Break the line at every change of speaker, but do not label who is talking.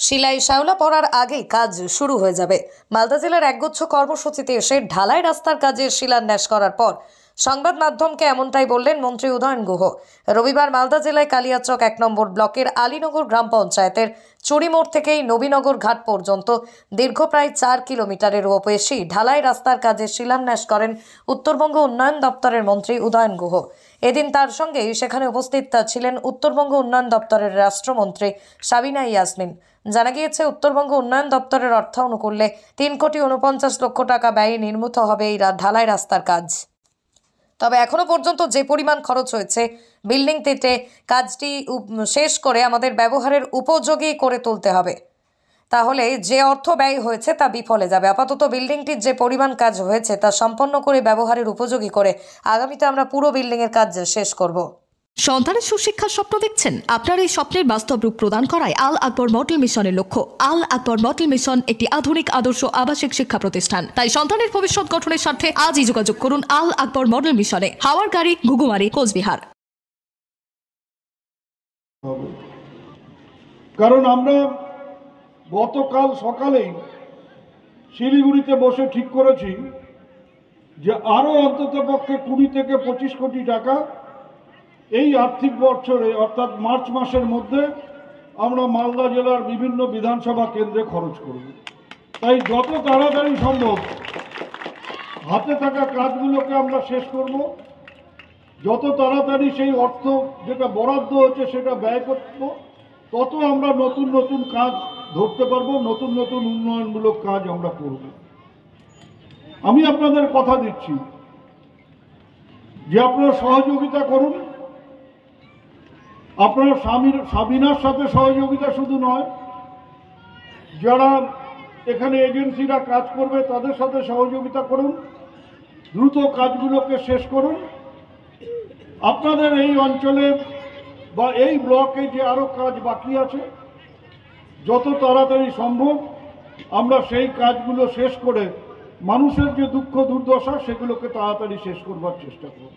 শিলাই শ্যাওলা পড়ার আগেই কাজ শুরু হয়ে যাবে। মালদা জেলার একগুচ্ছ কর্মসূচিতে এসে ঢালাই রাস্তার কাজের শিলান্যাস করার পর সংবাদ মাধ্যমকে এমনটাই বললেন মন্ত্রী উদয়ন গুহ। রবিবার মালদা জেলায় কালিয়াচক 1 নম্বর ব্লকের আলীনগর গ্রাম পঞ্চায়েতের চুরিমোড় থেকেই নবীনগর ঘাট পর্যন্ত দীর্ঘ প্রায় 4 কিলোমিটারেরও বেশি ঢালাই রাস্তার কাজের শিলান্যাস করেন উত্তরবঙ্গ উন্নয়ন দপ্তরের মন্ত্রী উদয়ন গুহ। এদিন তার সঙ্গে সেখানে উপস্থিত ছিলেন উত্তরবঙ্গ উন্নয়ন দপ্তরের রাষ্ট্রমন্ত্রী সাবিনা ইয়াসমিন। জানা গিয়েছে, উত্তরবঙ্গ উন্নয়ন দপ্তরের অর্থানুকূল্যে 3,49,00,000 টাকা ব্যয়ে নির্মিত হবে এই ঢালাই রাস্তার কাজ। তবে এখনো পর্যন্ত যে পরিমাণ খরচ হয়েছে বিল্ডিং পেতে কাজটি শেষ করে আমাদের ব্যবহারের উপযোগী করে তুলতে হবে, তাহলে যে অর্থ ব্যয় হয়েছে তা বিফলে যাবে। আপাতত বিল্ডিংটির যে পরিমাণ কাজ হয়েছে তা সম্পন্ন করে ব্যবহারের উপযোগী করে আগামীতে আমরা পুরো বিল্ডিংয়ের কাজ শেষ করব।
সন্তানের সুশিক্ষার স্বপ্ন দেখছেন? আপনার এই স্বপ্নের বাস্তব রূপ প্রদান করায় আল আকবর মডেল মিশনের লক্ষ্য। আল আকবর মডেল মিশন একটি আধুনিক আদর্শ আবাসিক শিক্ষা প্রতিষ্ঠান। তাই সন্তানের ভবিষ্যৎ গঠনের স্বার্থে আজই যোগাযোগ করুন আল আকবর মডেল মিশনে, হাওয়ার গাড়ি, ঘুঘুমারি, কোচবিহার।
কারণ আমরা গতকাল সকালেই শিলিগুড়িতে বসে ঠিক করেছি যে আরো অন্তত পক্ষে 20 থেকে 25 কোটি টাকা এই আর্থিক বছরে অর্থাৎ মার্চ মাসের মধ্যে আমরা মালদা জেলার বিভিন্ন বিধানসভা কেন্দ্রে খরচ করব। তাই যত তাড়াতাড়ি সম্ভব হাতে থাকা কাজগুলোকে আমরা শেষ করব। যত তাড়াতাড়ি সেই অর্থ যেটা বরাদ্দ হচ্ছে সেটা ব্যয় করব, তত আমরা নতুন নতুন কাজ ধরতে পারবো, নতুন নতুন উন্নয়নমূলক কাজ আমরা করব। আমি আপনাদের কথা দিচ্ছি যে আপনারা সহযোগিতা করুন। আপনার সাবিনার সাথে সহযোগিতা শুধু নয়, যারা এখানে এজেন্সিরা কাজ করবে তাদের সাথে সহযোগিতা করুন, দ্রুত কাজগুলোকে শেষ করুন। আপনাদের এই অঞ্চলে বা এই ব্লকে যে আরো কাজ বাকি আছে, যত তাড়াতাড়ি সম্ভব আমরা সেই কাজগুলো শেষ করে মানুষের যে দুঃখ দুর্দশা সেগুলোকে তাড়াতাড়ি শেষ করবার চেষ্টা করব।